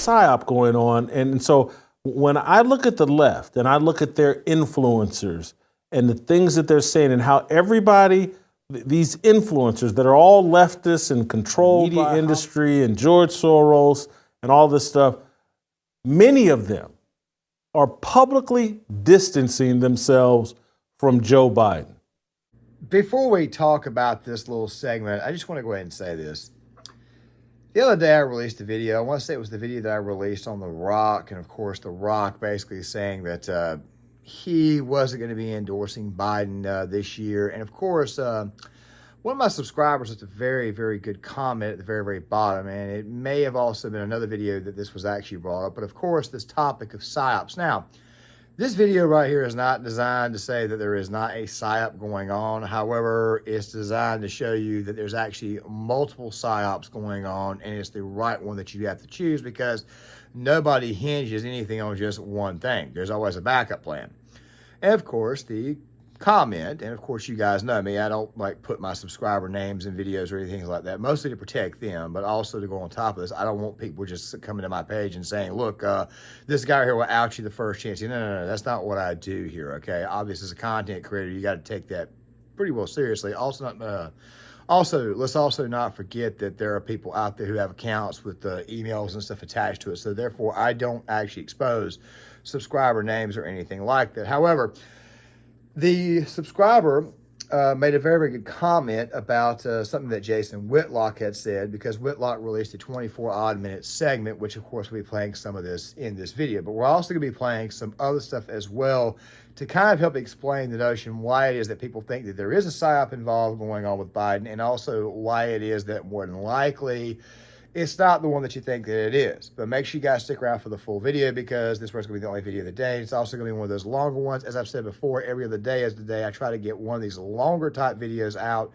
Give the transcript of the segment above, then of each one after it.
psyop going on. And so when I look at the left and I look at their influencers and the things that they're saying and how everybody, these influencers that are all leftists and controlled media industry and George Soros and all this stuff, many of them are publicly distancing themselves from Joe Biden. Before we talk about this little segment, I just want to go ahead and say this. The other day I released a video. I want to say it was the video that I released on The Rock. And of course, The Rock basically saying that he wasn't going to be endorsing Biden this year. And of course, one of my subscribers left a very, very good comment at the very, very bottom. And it may have also been another video that this was actually brought up. But of course, this topic of psyops. Now, this video right here is not designed to say that there is not a psyop going on. However, it's designed to show you that there's actually multiple psyops going on, and it's the right one that you have to choose because nobody hinges anything on just one thing. There's always a backup plan. And of course, the comment, and of course you guys know me, I don't like put my subscriber names in videos or anything like that, mostly to protect them, but also to go on top of this. I don't want people just coming to my page and saying, look, this guy here will out you the first chance. No, that's not what I do here, okay? Obviously, as a content creator, you got to take that pretty well seriously. Also, let's also not forget that there are people out there who have accounts with emails and stuff attached to it, so therefore, I don't actually expose subscriber names or anything like that. However, the subscriber made a very, very good comment about something that Jason Whitlock had said, because Whitlock released a 24-odd-minute segment, which, of course, we'll be playing some of this in this video. But we're also going to be playing some other stuff as well to kind of help explain the notion why it is that people think that there is a psyop involved going on with Biden, and also why it is that more than likely it's not the one that you think that it is. But make sure you guys stick around for the full video because this one's going to be the only video of the day. It's also going to be one of those longer ones. As I've said before, every other day is the day I try to get one of these longer type videos out.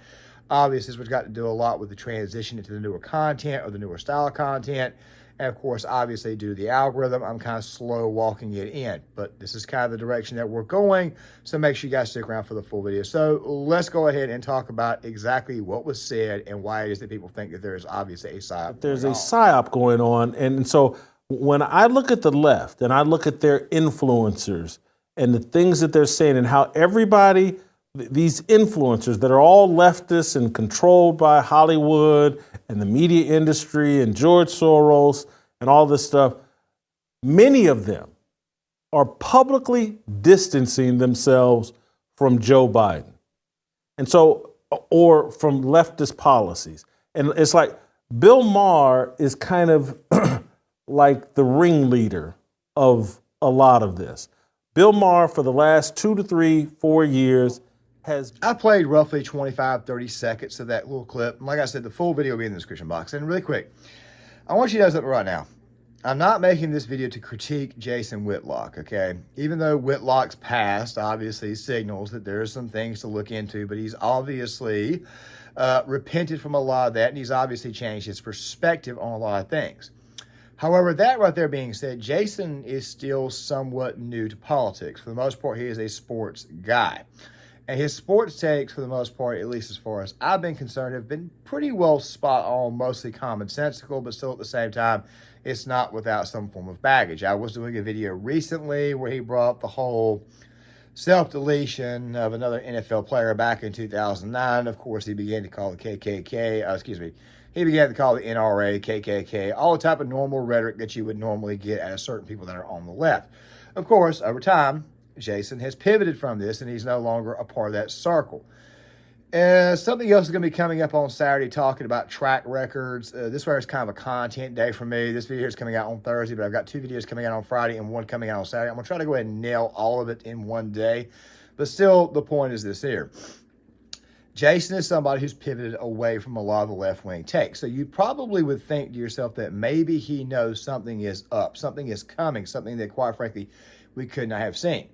Obviously, this one's got to do a lot with the transition into the newer content or the newer style of content. And of course, obviously, due to the algorithm, I'm kind of slow walking it in. But this is kind of the direction that we're going. So make sure you guys stick around for the full video. So let's go ahead and talk about exactly what was said and why it is that people think that there is obviously a psyop. There's a psyop going on. And so when I look at the left and I look at their influencers and the things that they're saying and how everybody, these influencers that are all leftists and controlled by Hollywood and the media industry and George Soros and all this stuff, many of them are publicly distancing themselves from Joe Biden. And so, or from leftist policies. And it's like Bill Maher is kind of like the ringleader of a lot of this. Bill Maher, for the last 2 to 3, 4 years, I played roughly 25, 30 seconds of that little clip. And like I said, the full video will be in the description box. And really quick, I want you to know something right now. I'm not making this video to critique Jason Whitlock, okay? Even though Whitlock's past obviously signals that there are some things to look into, but he's obviously repented from a lot of that, and he's obviously changed his perspective on a lot of things. However, that right there being said, Jason is still somewhat new to politics. For the most part, he is a sports guy. And his sports takes, for the most part, at least as far as I've been concerned, have been pretty well spot on, mostly commonsensical, but still at the same time, it's not without some form of baggage. I was doing a video recently where he brought up the whole self-deletion of another NFL player back in 2009. Of course, he began to call the KKK, he began to call the NRA, KKK, all the type of normal rhetoric that you would normally get out of certain people that are on the left. Of course, over time, Jason has pivoted from this, and he's no longer a part of that circle. Something else is going to be coming up on Saturday, talking about track records. This one is kind of a content day for me. This video is coming out on Thursday, but I've got 2 videos coming out on Friday and 1 coming out on Saturday. I'm going to try to go ahead and nail all of it in one day. But still, the point is this here. Jason is somebody who's pivoted away from a lot of the left-wing takes. So you probably would think to yourself that maybe he knows something is up, something is coming, something that, quite frankly, we could not have seen.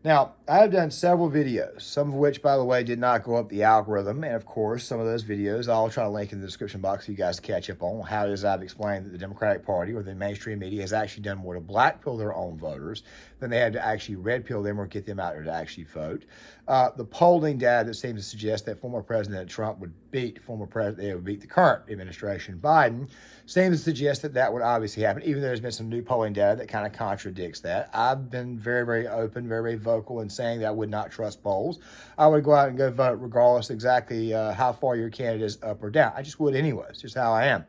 Now, I've done several videos, some of which, by the way, did not go up the algorithm. And of course, some of those videos I'll try to link in the description box for you guys to catch up on how it is I've explained that the Democratic Party or the mainstream media has actually done more to black pill their own voters than they had to actually red pill them or get them out there to actually vote. The polling data that seems to suggest that former President Trump would beat the current administration, Biden, seems to suggest that that would obviously happen, even though there's been some new polling data that kind of contradicts that. I've been very, very open, very, very vocal in saying that I would not trust polls. I would go out and go vote regardless exactly how far your candidate is up or down. I just would anyway. It's just how I am.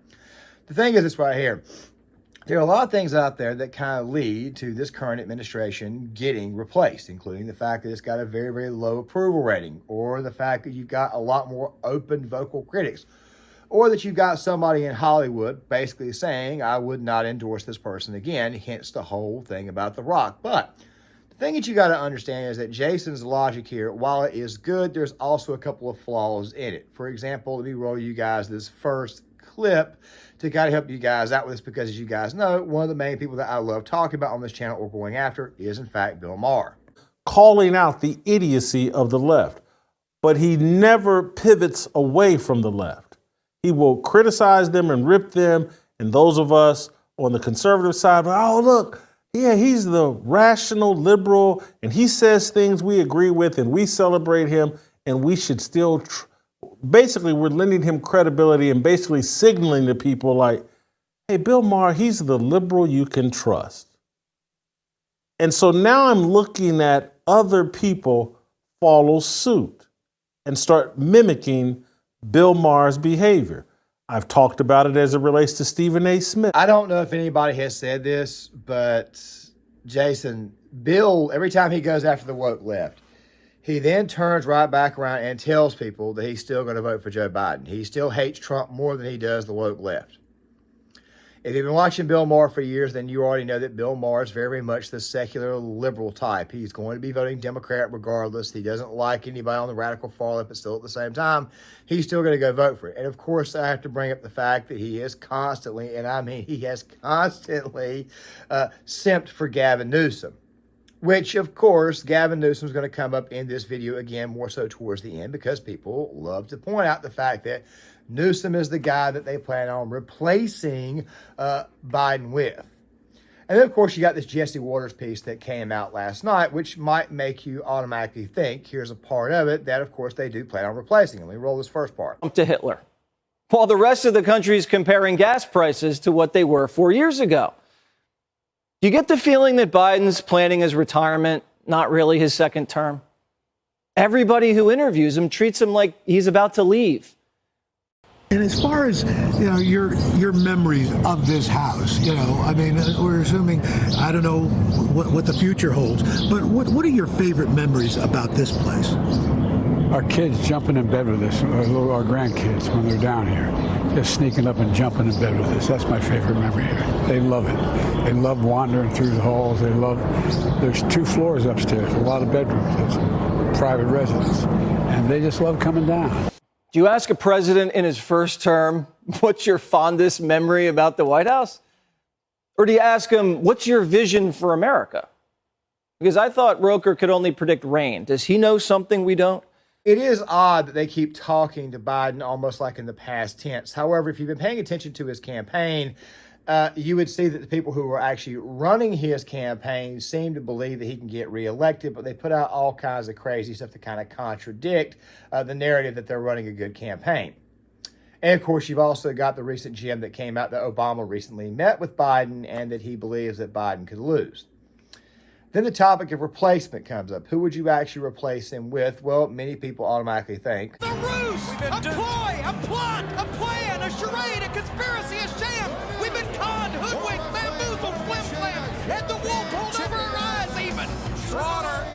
The thing is this right here. There are a lot of things out there that kind of lead to this current administration getting replaced, including the fact that it's got a very, very low approval rating, or the fact that you've got a lot more open vocal critics, or that you've got somebody in Hollywood basically saying, I would not endorse this person again, hence the whole thing about The Rock. But the thing that you got to understand is that Jason's logic here, while it is good, there's also a couple of flaws in it. For example, let me roll you guys this first clip to kind of help you guys out with this, because as you guys know, one of the main people that I love talking about on this channel or going after is in fact Bill Maher. Calling out the idiocy of the left, but he never pivots away from the left. He will criticize them and rip them, and those of us on the conservative side, oh look, yeah, he's the rational liberal, and he says things we agree with, and we celebrate him, and we should still basically, we're lending him credibility and basically signaling to people like, hey, Bill Maher, he's the liberal you can trust. And so now I'm looking at other people follow suit and start mimicking Bill Maher's behavior. I've talked about it as it relates to Stephen A. Smith. I don't know if anybody has said this, but Jason, Bill, every time he goes after the woke left, he then turns right back around and tells people that he's still going to vote for Joe Biden. He still hates Trump more than he does the woke left. If you've been watching Bill Maher for years, then you already know that Bill Maher is very much the secular liberal type. He's going to be voting Democrat regardless. He doesn't like anybody on the radical far left, but still at the same time, he's still going to go vote for it. And of course, I have to bring up the fact that he is constantly, and I mean he has constantly simped for Gavin Newsom. Which, of course, Gavin Newsom is going to come up in this video again, more so towards the end, because people love to point out the fact that Newsom is the guy that they plan on replacing Biden with. And then, of course, you got this Jesse Waters piece that came out last night, which might make you automatically think, here's a part of it, that, of course, they do plan on replacing him. Let me roll this first part. To Hitler, while the rest of the country is comparing gas prices to what they were 4 years ago. Do you get the feeling that Biden's planning his retirement, not really his second term? Everybody who interviews him treats him like he's about to leave. And as far as, your memories of this house, I mean, we're assuming, I don't know what the future holds, but what are your favorite memories about this place? Our kids jumping in bed with us, our grandkids when they're down here, just sneaking up and jumping in bed with us. That's my favorite memory here. They love it. They love wandering through the halls. There's 2 floors upstairs, a lot of bedrooms. It's a private residence. And they just love coming down. Do you ask a president in his first term, what's your fondest memory about the White House? Or do you ask him, what's your vision for America? Because I thought Roker could only predict rain. Does he know something we don't? It is odd that they keep talking to Biden almost like in the past tense. However, if you've been paying attention to his campaign, you would see that the people who are actually running his campaign seem to believe that he can get reelected, but they put out all kinds of crazy stuff to kind of contradict the narrative that they're running a good campaign. And of course, you've also got the recent gem that came out that Obama recently met with Biden and that he believes that Biden could lose. Then the topic of replacement comes up. Who would you actually replace him with? Well, many people automatically think the ruse, a ploy, a plot, a plan, a charade, a conspiracy, a sham. We've been conned, hoodwinked, bamboozled, flim-flammed, and the wool pulled over our eyes even. Slaughter.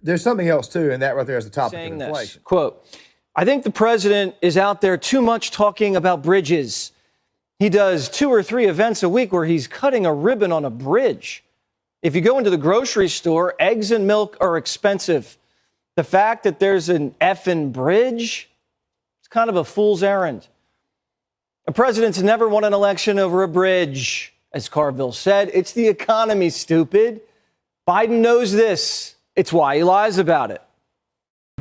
There's something else too, and that right there is the topic Saying of inflation. This, quote, I think the president is out there too much talking about bridges. He does 2 or 3 events a week where he's cutting a ribbon on a bridge. If you go into the grocery store, eggs and milk are expensive. The fact that there's an effing bridge, it's kind of a fool's errand. A president's never won an election over a bridge. As Carville said, it's the economy, stupid. Biden knows this. It's why he lies about it.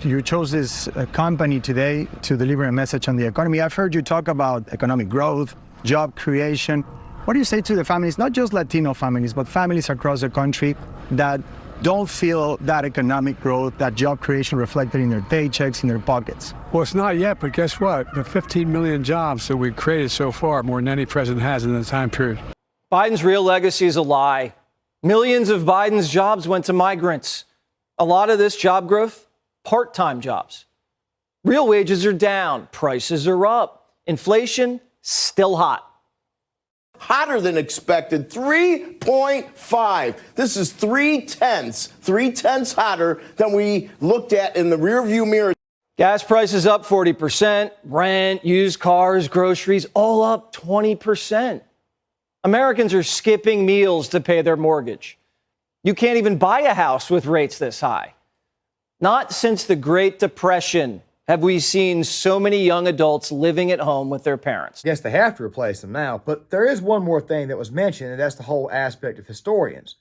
You chose this company today to deliver a message on the economy. I've heard you talk about economic growth, job creation. What do you say to the families, not just Latino families, but families across the country that don't feel that economic growth, that job creation reflected in their paychecks, in their pockets? Well, it's not yet, but guess what? The 15 million jobs that we've created so far, more than any president has in the time period. Biden's real legacy is a lie. Millions of Biden's jobs went to migrants. A lot of this job growth, part-time jobs. Real wages are down. Prices are up. Inflation, still hot. Hotter than expected, 3.5. This is 3/10 hotter than we looked at in the rearview mirror. Gas prices up 40%, rent, used cars, groceries, all up 20%. Americans are skipping meals to pay their mortgage. You can't even buy a house with rates this high. Not since the Great Depression have we seen so many young adults living at home with their parents. Yes, they have to replace them now, but there is one more thing that was mentioned, and that's the whole aspect of historians.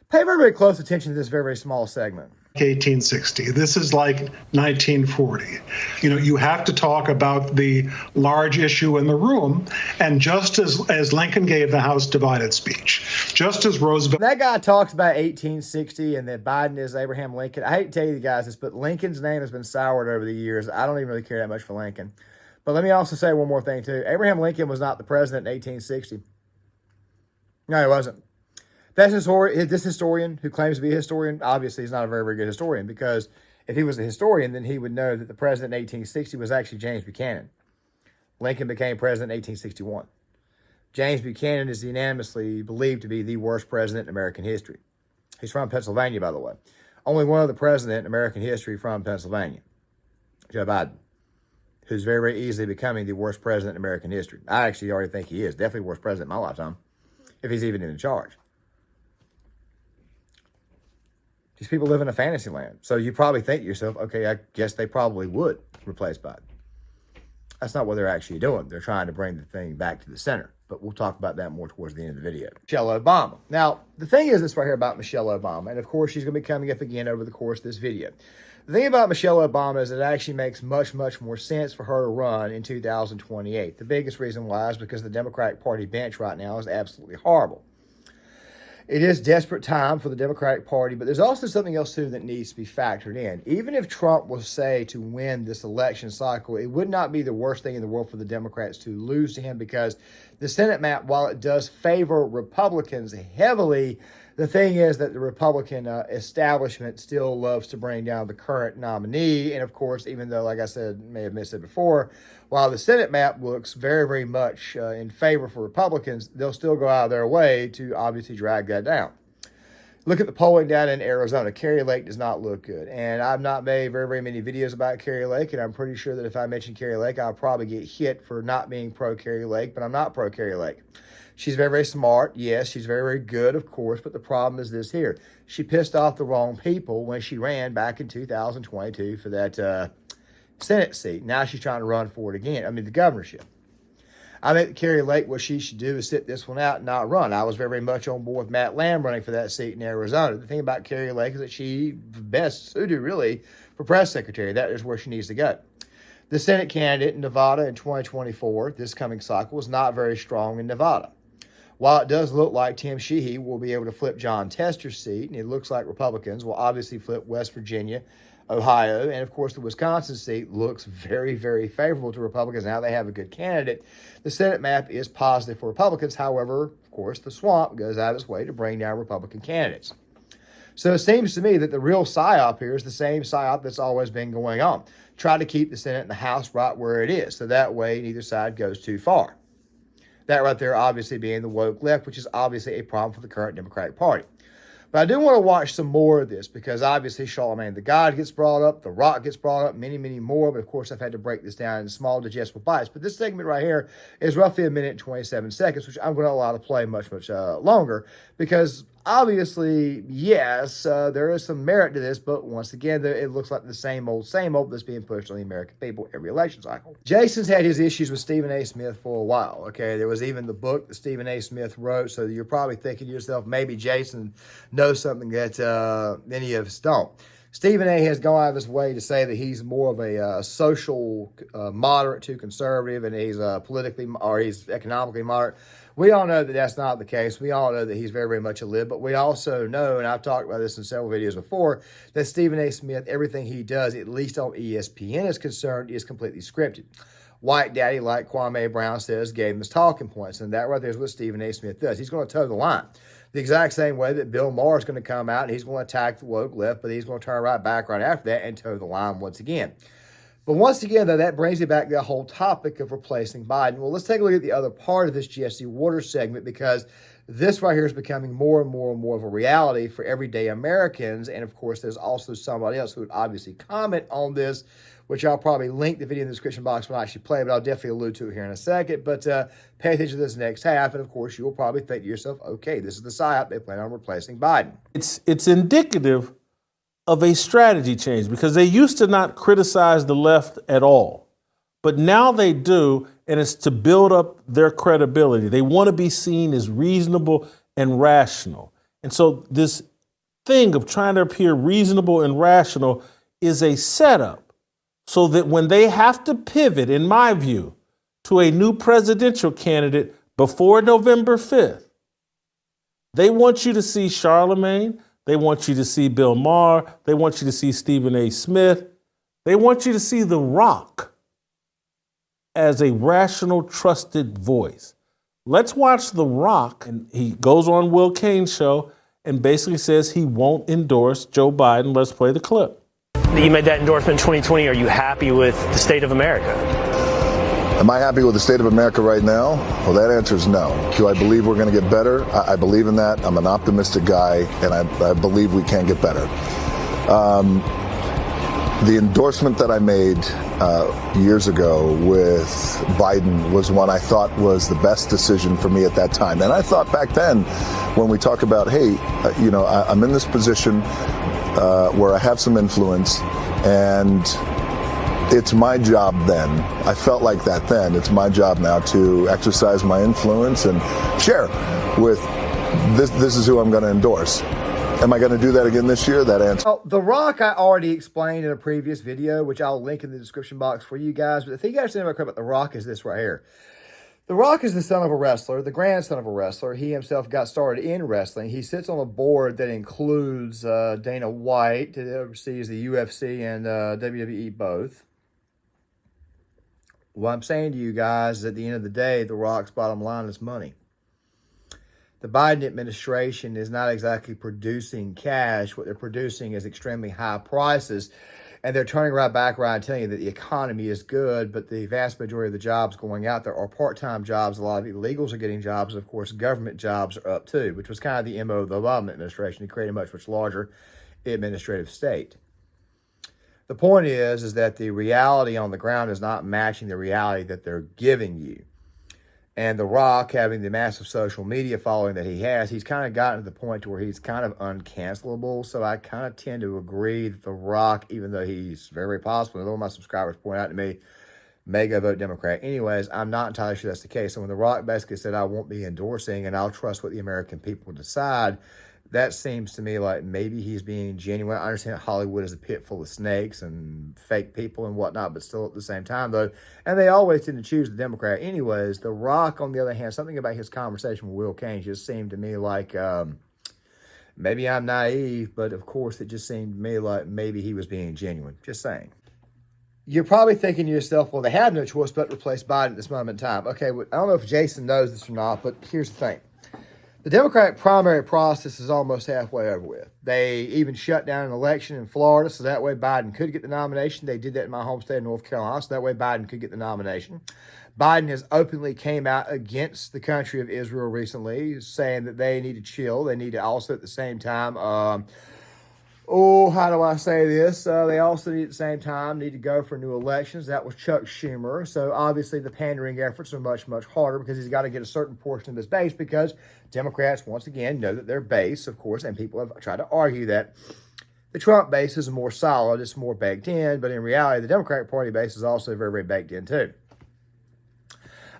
Pay very, very close attention to this very, very small segment. 1860. This is like 1940. You know, you have to talk about the large issue in the room. And just as Lincoln gave the House divided speech, just as Roosevelt... That guy talks about 1860 and that Biden is Abraham Lincoln. I hate to tell you guys this, but Lincoln's name has been soured over the years. I don't even really care that much for Lincoln. But let me also say one more thing, too. Abraham Lincoln was not the president in 1860. No, he wasn't. This historian who claims to be a historian, obviously he's not a very, very good historian, because if he was a historian, then he would know that the president in 1860 was actually James Buchanan. Lincoln became president in 1861. James Buchanan is unanimously believed to be the worst president in American history. He's from Pennsylvania, by the way. Only one other president in American history from Pennsylvania, Joe Biden, who's very, very easily becoming the worst president in American history. I actually already think he is. Definitely the worst president in my lifetime, if he's even in charge. These people live in a fantasy land. So you probably think to yourself, okay, I guess they probably would replace Biden. That's not what they're actually doing. They're trying to bring the thing back to the center. But we'll talk about that more towards the end of the video. Michelle Obama. Now, the thing is this right here about Michelle Obama, and of course she's going to be coming up again over the course of this video. The thing about Michelle Obama is it actually makes much, much more sense for her to run in 2028. The biggest reason why is because the Democratic Party bench right now is absolutely horrible. It is desperate time for the Democratic Party, but there's also something else, too, that needs to be factored in. Even if Trump was, say, to win this election cycle, it would not be the worst thing in the world for the Democrats to lose to him, because the Senate map, while it does favor Republicans heavily, the thing is that the Republican establishment still loves to bring down the current nominee. And, of course, even though, like I said, may have missed it before, while the Senate map looks very, very much in favor for Republicans, they'll still go out of their way to obviously drag that down. Look at the polling data in Arizona. Kari Lake does not look good. And I've not made very, very many videos about Kari Lake, and I'm pretty sure that if I mention Kari Lake, I'll probably get hit for not being pro-Kari Lake, but I'm not pro-Kari Lake. She's very, very smart. Yes, she's very, very good, of course, but the problem is this here. She pissed off the wrong people when she ran back in 2022 for that Senate seat. Now she's trying to run for it again. The governorship. I think Kari Lake, what she should do is sit this one out and not run. I was very, very much on board with Matt Lamb running for that seat in Arizona. The thing about Kari Lake is that she's best suited, really, for press secretary. That is where she needs to go. The Senate candidate in Nevada in 2024, this coming cycle, was not very strong in Nevada. While it does look like Tim Sheehy will be able to flip John Tester's seat, and it looks like Republicans will obviously flip West Virginia, Ohio, and of course the Wisconsin seat looks very, very favorable to Republicans. Now they have a good candidate. The Senate map is positive for Republicans. However, of course, the swamp goes out of its way to bring down Republican candidates. So it seems to me that the real psyop here is the same psyop that's always been going on. Try to keep the Senate and the House right where it is, so that way neither side goes too far. That right there obviously being the woke left, which is obviously a problem for the current Democratic Party. But I do want to watch some more of this because obviously Charlemagne the God gets brought up, The Rock gets brought up, many, many more. But of course, I've had to break this down in small digestible bites. But this segment right here is roughly 1 minute and 27 seconds, which I'm going to allow to play much, much longer because obviously, yes, there is some merit to this, but once again, it looks like the same old that's being pushed on the American people every election cycle. Jason's had his issues with Stephen A. Smith for a while, okay? There was even the book that Stephen A. Smith wrote, so you're probably thinking to yourself, maybe Jason knows something that many of us don't. Stephen A. has gone out of his way to say that he's more of a social moderate to conservative, and he's he's economically moderate. We all know that that's not the case. We all know that he's very, very much a lib, but we also know, and I've talked about this in several videos before, that Stephen A. Smith, everything he does, at least on ESPN is concerned, is completely scripted. White Daddy, like Kwame Brown says, gave him his talking points, and that right there is what Stephen A. Smith does. He's going to toe the line. The exact same way that Bill Maher is going to come out and he's going to attack the woke left, but he's going to turn right back right after that and toe the line once again. But once again, though, that brings me back to the whole topic of replacing Biden. Well, let's take a look at the other part of this GSD Waters segment, because this right here is becoming more and more and more of a reality for everyday Americans. And of course, there's also somebody else who would obviously comment on this, which I'll probably link the video in the description box when I actually play, but I'll definitely allude to it here in a second. But pay attention to this next half, and of course, you'll probably think to yourself, okay, this is the Psyop. They plan on replacing Biden. It's indicative of a strategy change, because they used to not criticize the left at all, but now they do, and it's to build up their credibility. They want to be seen as reasonable and rational. And so this thing of trying to appear reasonable and rational is a setup so that when they have to pivot, in my view, to a new presidential candidate before November 5th, they want you to see Charlemagne. They want you to see Bill Maher. They want you to see Stephen A. Smith. They want you to see The Rock as a rational, trusted voice. Let's watch The Rock. And he goes on Will Cain's show and basically says he won't endorse Joe Biden. Let's play the clip. You made that endorsement in 2020. Are you happy with the state of America? Am I happy with the state of America right now? Well, that answer is no. Do I believe we're going to get better? I believe in that. I'm an optimistic guy, and I believe we can get better. The endorsement that I made years ago with Biden was one I thought was the best decision for me at that time. And I thought back then, when we talk about, hey, I'm in this position where I have some influence, and it's my job then. I felt like that then. It's my job now to exercise my influence and share with this is who I'm going to endorse. Am I going to do that again this year? That answer. Oh, The Rock I already explained in a previous video, which I'll link in the description box for you guys. But the thing you guys know about The Rock is this right here. The Rock is the son of a wrestler, the grandson of a wrestler. He himself got started in wrestling. He sits on a board that includes Dana White, that oversees the UFC and WWE both. What I'm saying to you guys is, at the end of the day, The Rock's bottom line is money. The Biden administration is not exactly producing cash. What they're producing is extremely high prices. And they're turning right back around and telling you that the economy is good, but the vast majority of the jobs going out there are part-time jobs. A lot of illegals are getting jobs. Of course, government jobs are up too, which was kind of the MO of the Obama administration, to create a much, much larger administrative state. The point is that the reality on the ground is not matching the reality that they're giving you. And The Rock, having the massive social media following that he has, he's kind of gotten to the point to where he's kind of uncancelable. So I kind of tend to agree that The Rock, even though he's very possible, and all my subscribers point out to me, may go vote Democrat anyways, I'm not entirely sure that's the case. So when The Rock basically said, I won't be endorsing and I'll trust what the American people decide, that seems to me like maybe he's being genuine. I understand Hollywood is a pit full of snakes and fake people and whatnot, but still at the same time, though, and they always tend to choose the Democrat anyways. The Rock, on the other hand, something about his conversation with Will Cain just seemed to me like, maybe I'm naive, but of course it just seemed to me like maybe he was being genuine. Just saying. You're probably thinking to yourself, well, they have no choice but to replace Biden at this moment in time. Okay, well, I don't know if Jason knows this or not, but here's the thing. The Democratic primary process is almost halfway over with. They even shut down an election in Florida, so that way Biden could get the nomination. They did that in my home state of North Carolina, so that way Biden could get the nomination. Biden has openly came out against the country of Israel recently, saying that they need to chill. They need to also at the same time Oh, how do I say this? They also need at the same time need to go for new elections. That was Chuck Schumer. So obviously the pandering efforts are much, much harder because he's got to get a certain portion of his base because Democrats, once again, know that their base, of course, and people have tried to argue that the Trump base is more solid, it's more baked in, but in reality, the Democratic Party base is also very, very baked in too.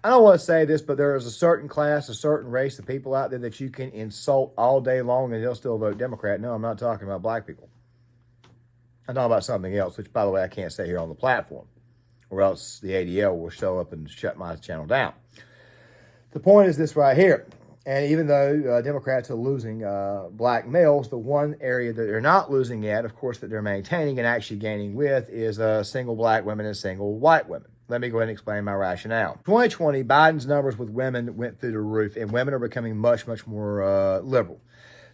I don't want to say this, but there is a certain class, a certain race of people out there that you can insult all day long and they'll still vote Democrat. No, I'm not talking about black people. I'm talking about something else, which, by the way, I can't say here on the platform, or else the ADL will show up and shut my channel down. The point is this right here. And even though Democrats are losing black males, the one area that they're not losing at, of course, that they're maintaining and actually gaining with is single black women and single white women. Let me go ahead and explain my rationale. 2020, Biden's numbers with women went through the roof, and women are becoming much, much more liberal.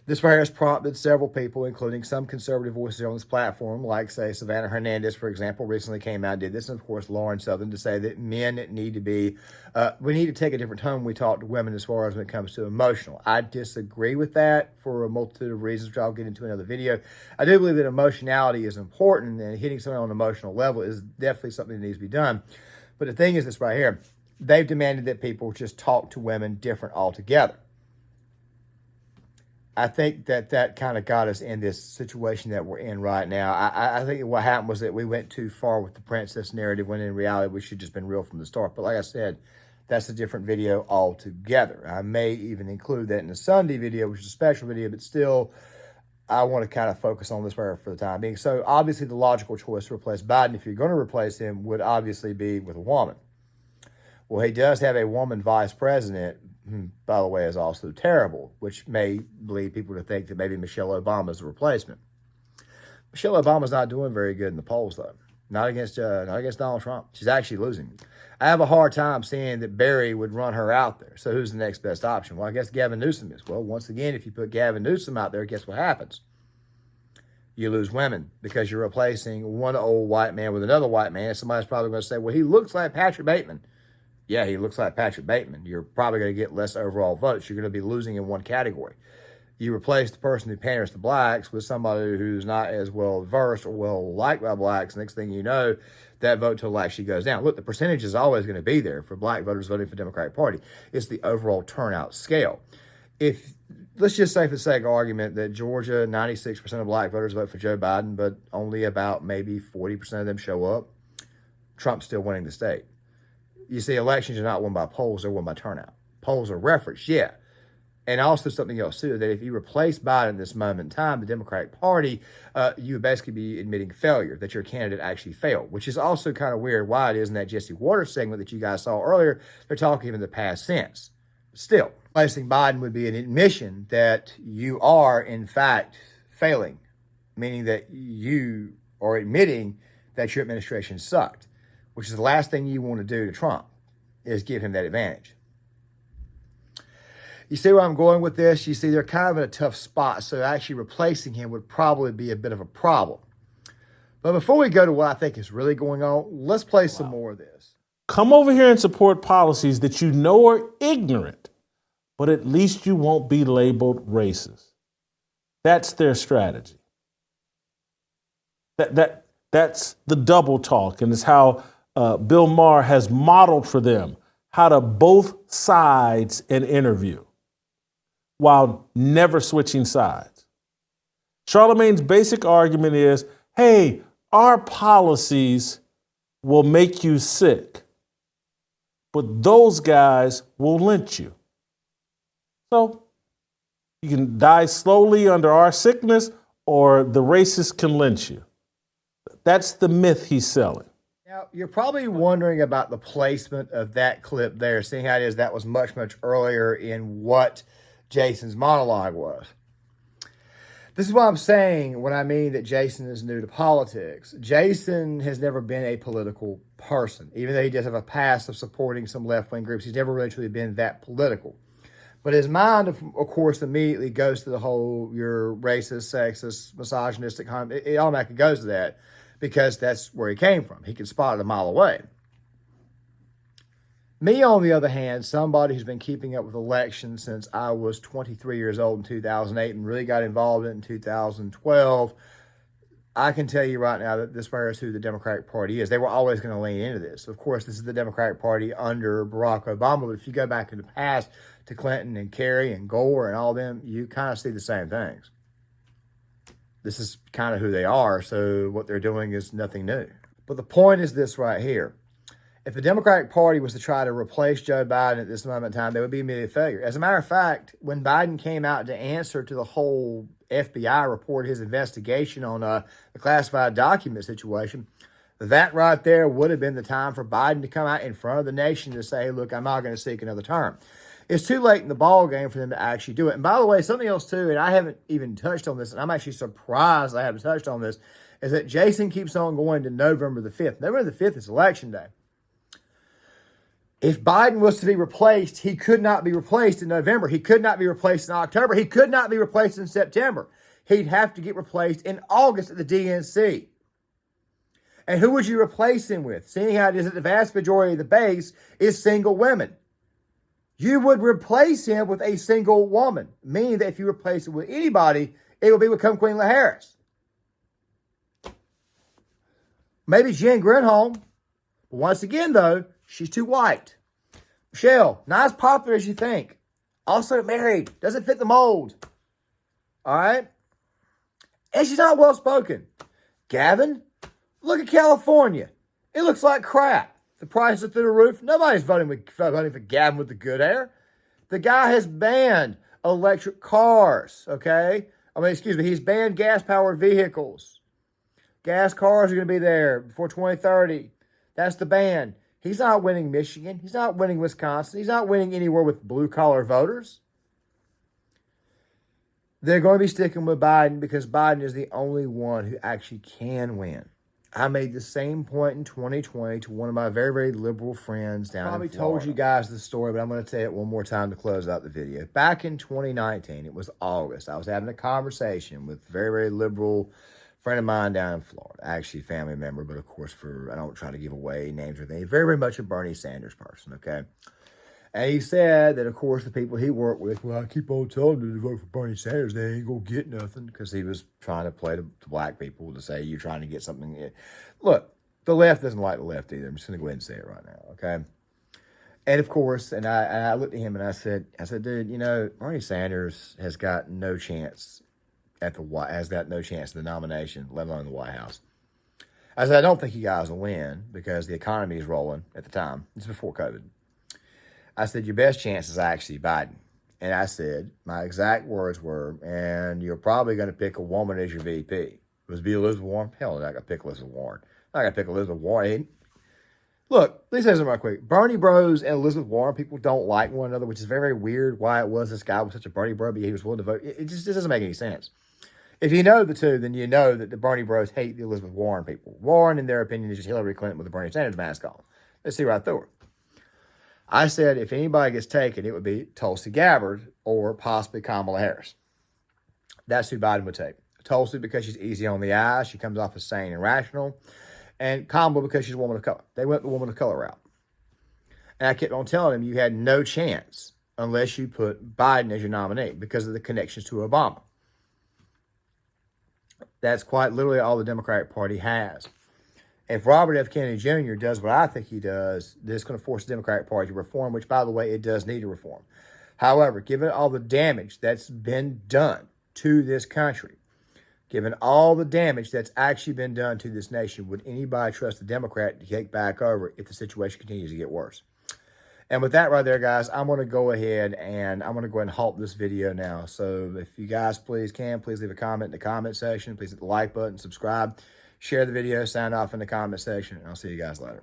This right here has prompted several people, including some conservative voices on this platform, like, say, Savannah Hernandez, for example, recently came out and did this, and, of course, Lauren Southern, to say that men need to be, we need to take a different tone when we talk to women as far as when it comes to emotional. I disagree with that for a multitude of reasons, which I'll get into another video. I do believe that emotionality is important, and hitting someone on an emotional level is definitely something that needs to be done. But the thing is this right here. They've demanded that people just talk to women different altogether. I think that kind of got us in this situation that we're in right now. I think what happened was that we went too far with the princess narrative when in reality we should have just been real from the start. But like I said, that's a different video altogether. I may even include that in the Sunday video, which is a special video, but still I want to kind of focus on this for the time being. So obviously the logical choice to replace Biden, if you're going to replace him, would obviously be with a woman. Well, he does have a woman vice president, who, by the way, is also terrible, which may lead people to think that maybe Michelle Obama is the replacement. Michelle Obama's not doing very good in the polls, though. Not against Donald Trump. She's actually losing. I have a hard time seeing that Barry would run her out there. So who's the next best option? Well, I guess Gavin Newsom is. Well, once again, if you put Gavin Newsom out there, guess what happens? You lose women because you're replacing one old white man with another white man. Somebody's probably going to say, well, he looks like Patrick Bateman. Yeah, he looks like Patrick Bateman. You're probably going to get less overall votes. You're going to be losing in one category. You replace the person who panders to blacks with somebody who's not as well versed or well liked by blacks. Next thing you know, that vote total actually goes down. Look, the percentage is always going to be there for black voters voting for the Democratic Party. It's the overall turnout scale. If let's just say for the sake of argument that Georgia, 96% of black voters vote for Joe Biden, but only about maybe 40% of them show up, Trump's still winning the state. You see, elections are not won by polls, they're won by turnout. Polls are referenced, yeah. And also something else, too, that if you replace Biden at this moment in time, the Democratic Party, you would basically be admitting failure, that your candidate actually failed, which is also kind of weird why it is in that Jesse Waters segment that you guys saw earlier. They're talking in the past tense. Still, replacing Biden would be an admission that you are, in fact, failing, meaning that you are admitting that your administration sucked, which is the last thing you want to do to Trump, is give him that advantage. You see where I'm going with this? You see, they're kind of in a tough spot, so actually replacing him would probably be a bit of a problem. But before we go to what I think is really going on, let's play some more of this. Come over here and support policies that you know are ignorant, but at least you won't be labeled racist. That's their strategy. That's the double talk, and it's how Bill Maher has modeled for them how to both sides an interview while never switching sides. Charlemagne's basic argument is, hey, our policies will make you sick, but those guys will lynch you. So you can die slowly under our sickness, or the racists can lynch you. That's the myth he's selling. Now, you're probably wondering about the placement of that clip there, seeing how it is that was much, much earlier in what Jason's monologue was. This is what I'm saying when I mean that Jason is new to politics. Jason has never been a political person. Even though he does have a past of supporting some left-wing groups, he's never really truly been that political. But his mind, of course, immediately goes to the whole, you're racist, sexist, misogynistic, it automatically goes to that because that's where he came from. He could spot it a mile away. Me, on the other hand, somebody who's been keeping up with elections since I was 23 years old in 2008 and really got involved in it in 2012, I can tell you right now that this is who the Democratic Party is. They were always going to lean into this. Of course, this is the Democratic Party under Barack Obama, but if you go back in the past to Clinton and Kerry and Gore and all them, you kind of see the same things. This is kind of who they are, so what they're doing is nothing new. But the point is this right here. If the Democratic Party was to try to replace Joe Biden at this moment in time, they would be immediate failure. As a matter of fact, when Biden came out to answer to the whole FBI report, his investigation on the classified document situation, that right there would have been the time for Biden to come out in front of the nation to say, look, I'm not going to seek another term. It's too late in the ball game for them to actually do it. And by the way, something else too, and I haven't even touched on this, and I'm actually surprised I haven't touched on this, is that Jason keeps on going to November the 5th. November the 5th is Election Day. If Biden was to be replaced, he could not be replaced in November. He could not be replaced in October. He could not be replaced in September. He'd have to get replaced in August at the DNC. And who would you replace him with? Seeing how it is that the vast majority of the base is single women. You would replace him with a single woman, meaning that if you replace it with anybody, it will become Queen Harris. Maybe Jen Granholm. But once again, though, she's too white. Michelle, not as popular as you think. Also married. Doesn't fit the mold. All right? And she's not well-spoken. Gavin, look at California. It looks like crap. The prices are through the roof. Nobody's voting for Gavin with the good hair. The guy has banned electric cars, okay? He's banned gas-powered vehicles. Gas cars are going to be there before 2030. That's the ban. He's not winning Michigan. He's not winning Wisconsin. He's not winning anywhere with blue-collar voters. They're going to be sticking with Biden because Biden is the only one who actually can win. I made the same point in 2020 to one of my very, very liberal friends down in Florida. I probably told you guys the story, but I'm going to tell it one more time to close out the video. Back in 2019, it was August, I was having a conversation with a very, very liberal friend of mine down in Florida, actually a family member, but of course, I don't try to give away names or anything. Very, very much a Bernie Sanders person, okay? And he said that, of course, the people he worked with, well, I keep on telling them to vote for Bernie Sanders. They ain't going to get nothing, because he was trying to play to black people to say you're trying to get something. Look, the left doesn't like the left either. I'm just going to go ahead and say it right now, okay? And, of course, and I looked at him and I said, dude, Bernie Sanders has got no chance in the nomination, let alone the White House. I said, I don't think you guys will win because the economy is rolling at the time. It's before COVID. I said, your best chance is actually Biden. And I said, my exact words were, and you're probably going to pick a woman as your VP. It was be Elizabeth Warren? Hell, I'm not going to pick Elizabeth Warren. I'm not going to pick Elizabeth Warren. Look, let me say something right quick. Bernie bros and Elizabeth Warren, people don't like one another, which is very, very weird why it was this guy was such a Bernie bro, but he was willing to vote. It just doesn't make any sense. If you know the two, then you know that the Bernie bros hate the Elizabeth Warren people. Warren, in their opinion, is just Hillary Clinton with the Bernie Sanders mask on. Let's see right through her. I said if anybody gets taken, it would be Tulsi Gabbard or possibly Kamala Harris. That's who Biden would take. Tulsi because she's easy on the eyes. She comes off as sane and rational. And Kamala because she's a woman of color. They went the woman of color route. And I kept on telling him you had no chance unless you put Biden as your nominee because of the connections to Obama. That's quite literally all the Democratic Party has. If Robert F. Kennedy Jr. does what I think he does, this is going to force the Democratic Party to reform, which, by the way, it does need to reform. However, given all the damage that's been done to this country, given all the damage that's actually been done to this nation, would anybody trust the Democrat to take back over if the situation continues to get worse? And with that right there, guys, I'm going to go ahead and halt this video now. So if you guys please leave a comment in the comment section. Please hit the like button, subscribe, share the video, sign off in the comment section, and I'll see you guys later.